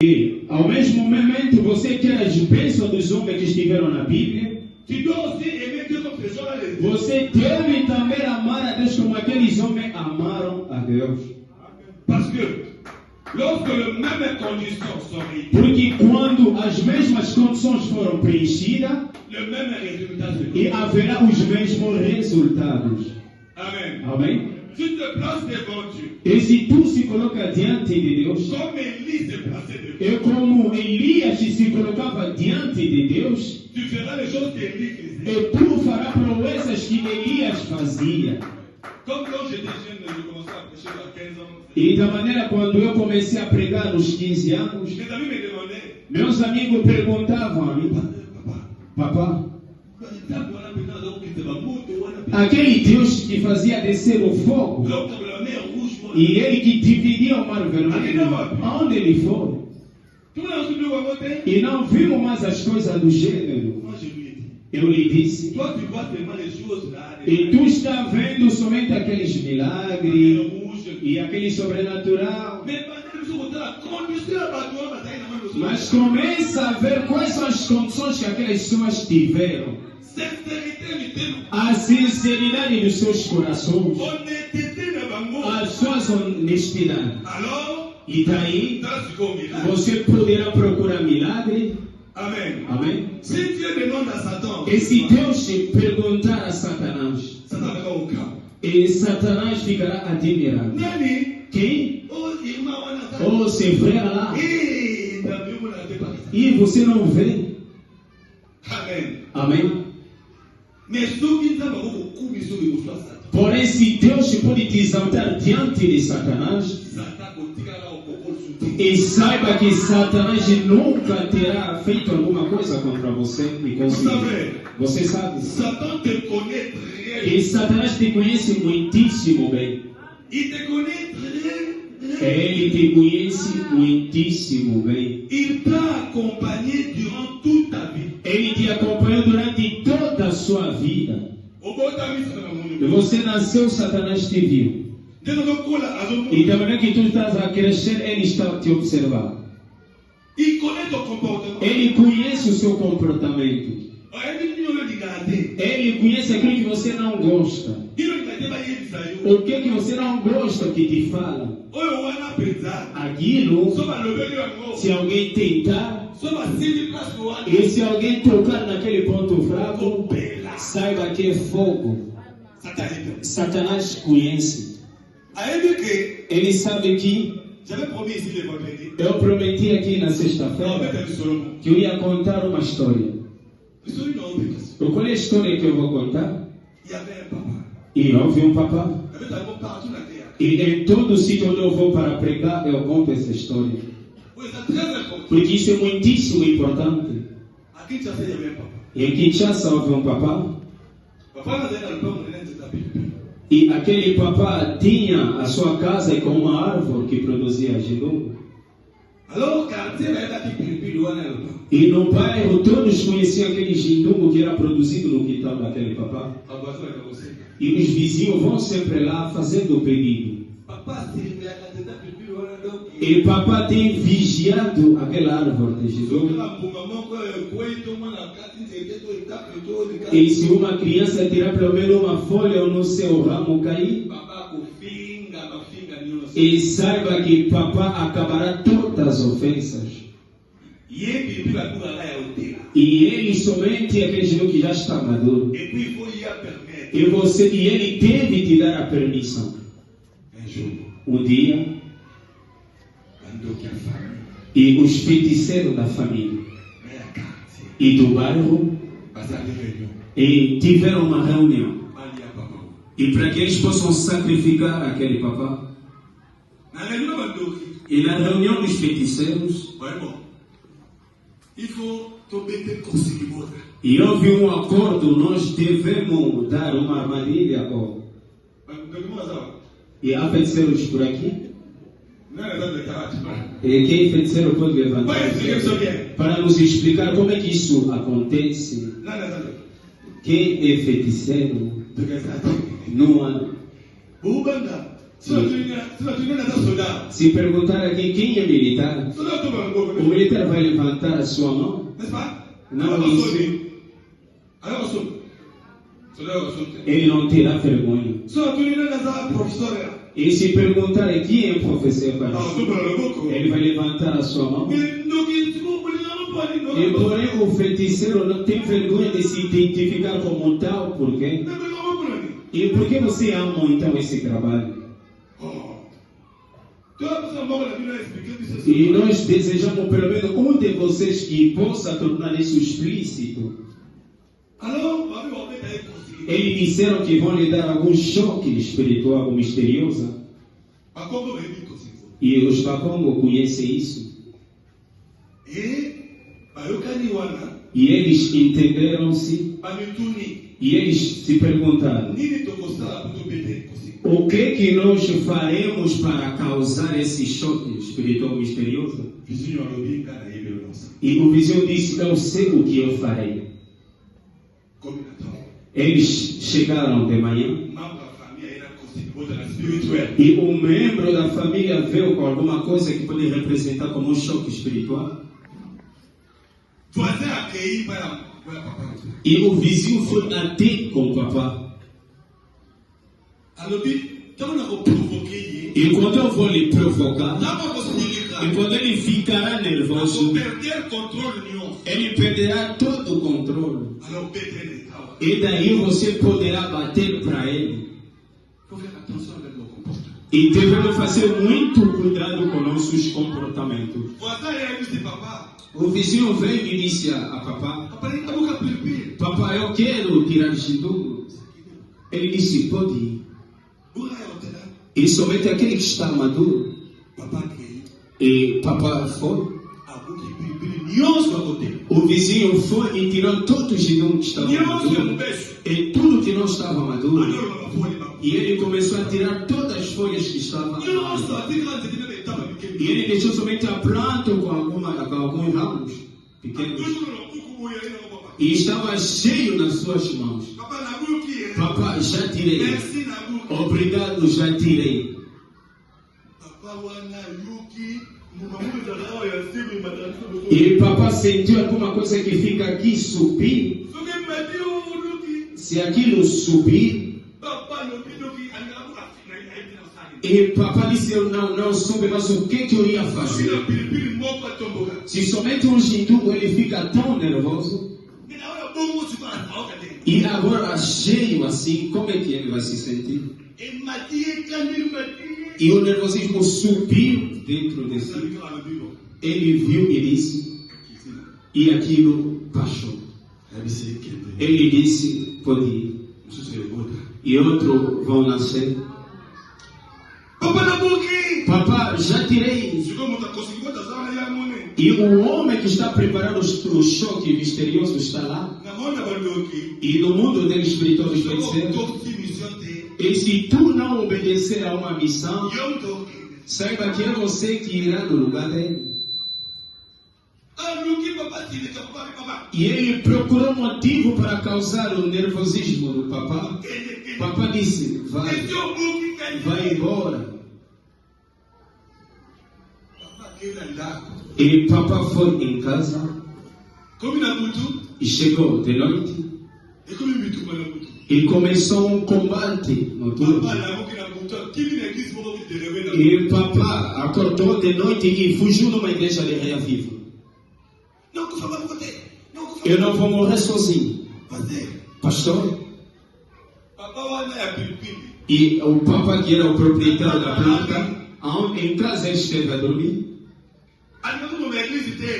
E, ao mesmo momento, você quer as bênçãos dos homens que estiveram na Bíblia. Você deve também amar a Deus como aqueles homens amaram a Deus. Porque quando as mesmas condições foram preenchidas, e haverá os mesmos resultados. Amém. Amém? Tu te places devant Dieu. E se tu se coloca diante de Deus, Comme Élie se plaçait devant e como Elias se colocava diante de Deus, tu feras les choses qu'Élie faisait. e tu farás proezas que Elias fazia. Comme quand j'étais jeune, je commençais à prêcher à 15 ans. E da maneira quando eu comecei a pregar nos 15 anos, Mes amis me demandaient, meus amigos perguntavam a mim, papá, aquele Deus que fazia descer o fogo, e ele que dividia o mar vermelho, aonde ele foi? E não vimos mais as coisas do gênero. Eu lhe disse, e tu está vendo somente aqueles milagres e aquele sobrenatural, mas começa a ver quais são as condições que aquelas pessoas tiveram. A sinceridade dos seus corações, as suas honestidades. E daí você poderá procurar milagre. Amém. Amém. Se Dieu demande à Satan, E se Deus te perguntar a Satanás, Satan vai ao campo. e Satanás ficará admirado. Nani? Quem? Oh, irmão, Oh, você vê lá e Davi, vou lá ter para isso. e você não vê. Amém. Amém. Mais ce qui t'a beaucoup couru sur le bouffe Satan. Porém, se Deus pode te exaltar diante de Satanás, Satan continue là au cocô sous e saiba que Satanás nunca terá feito alguma coisa contra você e conseguir. Você sabe. Satan te connaît très bien. E Satanás te conhece muitíssimo bem. Il te connaît très bien. Ele te conhece muitíssimo bem. Il t'a accompagné durant toute ta vie. Ele te acompanhou durante toda a sua vida. Au beau temps, Satan m'a E você nasceu, Satanás te viu. E da maneira que tu estás a crescer, ele está a te observar. Il connaît ton comportement. Ele conhece o seu comportamento. Ele conhece aquilo que você não gosta. O que você não gosta que te fala. Aquilo, se alguém tentar, e se alguém tocar naquele ponto fraco, saiba que é fogo. Satanás conhece. Ele sabe que J'avais promis ici le vendredi. eu prometi aqui na sexta-feira que eu ia contar uma história. Qual é a história que eu vou contar? Il y avait un papa. E houve um papá. Il y avait un papa partout na terre. E em todo sítio onde eu vou para pregar, eu conto essa história. Oui, c'est très important. Porque isso é muitíssimo importante. À Kinshasa, il y avait un papa. Em Kinshasa houve um papá. Papa n'a pas le temps de l'être tapé. E aquele papá tinha a sua casa com uma árvore que produzia geludo. Alors, quand il y avait un pipi, il y avait un E no bairro todos conheciam aquele geludo que era produzido no quintal daquele papá. E os vizinhos vão sempre lá fazendo o pedido. Papa, se il y a un pipi, il y a un E papá tem vigiado aquela árvore de Jesus. E se uma criança tirar pelo menos uma folha ou no seu ramo cair, e saiba que papá acabará todas as ofensas. E ele somente aquele Jesus que já está maduro. E ele deve te dar a permissão. Um dia, e os feiticeiros da família e do bairro e tiveram uma reunião. E para que eles possam sacrificar aquele papá. E na reunião dos feiticeiros, e houve um acordo, nós devemos dar uma armadilha. E há feiticeiros por aqui? E quem feiticeiro pode levantar para nos explicar como é que isso acontece? Quem é feiticeiro? Não há. Se perguntar aqui quem é militar, o militar vai levantar a sua mão. Não isso. Ele não terá vergonha. E se perguntar quem é o professor, ele vai levantar a sua mão. E porém o feiticeiro não tem vergonha de se identificar como tal, por quê? E por que você ama então esse trabalho? E nós desejamos pelo menos um de vocês que possa tornar isso explícito. Eles disseram que vão lhe dar algum choque espiritual misterioso. E os Bakongo conhecem isso. E eles entenderam-se. E eles se perguntaram: o que nós faremos para causar esse choque espiritual misterioso? E o vizinho disse: eu sei o que eu farei. Eles chegaram de manhã. E um membro da família veio com alguma coisa que pode representar como um choque espiritual. E o vizinho foi até com o papá. E quando eu vou lhe provocar, e quando ele ficará nervoso, ele perderá todo o controle. E daí você poderá bater para ele. E devemos fazer muito cuidado com nossos comportamentos. O vizinho veio e disse a papá: papá, eu quero tirar Jindu. Ele disse: pode ir. E somente aquele que está maduro. E papá foi. O vizinho foi e tirou todos os Jindu que estavam maduros. E tudo que não estava maduro. E ele começou a tirar todas as folhas que estavam maduras. E ele deixou somente a planta com alguns ramos pequenos. E estava cheio nas suas mãos. Papá, já tirei. Obrigado, já tirei. E papá sentiu alguma coisa que fica aqui subir. Se aquilo subir, e papá disse: eu não soube, mas o que eu ia fazer? Se somente um Jindu ele fica tão nervoso, e agora cheio assim, como é que ele vai se sentir? E o nervosismo subiu dentro de si. Ele viu e disse, e aquilo baixou. Ele disse: pode ir. E outro vão nascer. Papá, já tirei. E o homem que está preparando o choque misterioso está lá. E no mundo dele espiritual espiritual. E se tu não obedecer a uma missão, saiba que é você que irá no lugar dele. E ele procurou motivo para causar o nervosismo do papá. Papá disse: vai embora. E papá foi em casa. E chegou de noite. E começou um combate noturno. E papá acordou de noite e fugiu numa igreja de Ria Viva. Eu não vou morrer sozinho. Pastor. E o papá, que era o proprietário da planta, em casa ele esteve a dormir.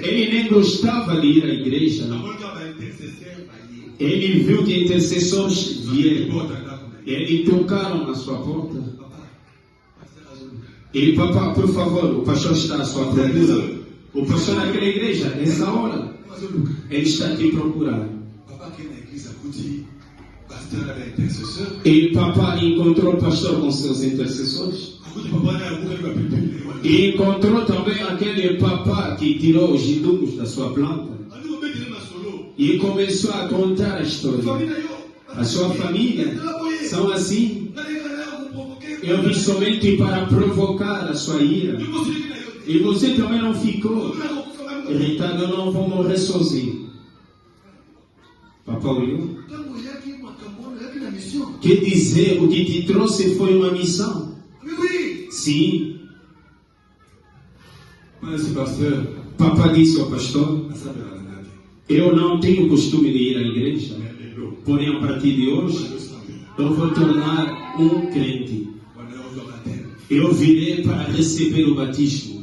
Ele nem gostava de ir à igreja. Ele viu que intercessores vieram. Eles tocaram na sua porta. E papá, por favor, o pastor está à sua procura. O pastor naquela igreja, nessa hora, ele está te procurando. E papá encontrou o pastor com seus intercessores. E encontrou também aquele papá que tirou os jindungos da sua planta. E começou a contar a história. A sua família são assim. Eu vim somente para provocar a sua ira. E você também não ficou. Então eu não vou morrer sozinho. Papa William? Quer dizer, o que te trouxe foi uma missão? Sim. Mas pastor, Papa disse ao pastor: eu não tenho costume de ir à igreja, porém a partir de hoje eu vou tornar um crente. Eu virei para receber o batismo.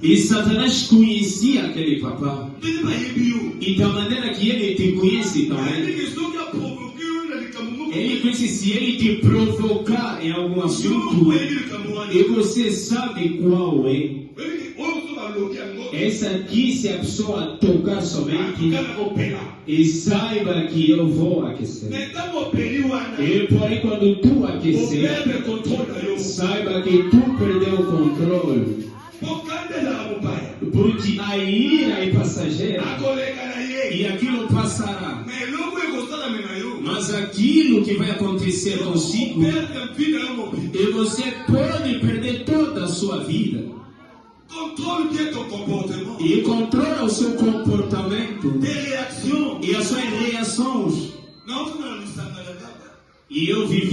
E Satanás conhecia aquele papá. E da maneira que ele te conhece também, ele conhece se ele te provocar em algum assunto, e você sabe qual é. Essa aqui, se a pessoa tocar somente, e saiba que eu vou aquecer. E porém, quando tu aquecer, saiba que tu perdeu o controle. Porque a ira é passageira e aquilo passará. Mas aquilo que vai acontecer consigo, e você pode perder toda a sua vida. E controla o seu comportamento e as suas reações. E eu vivi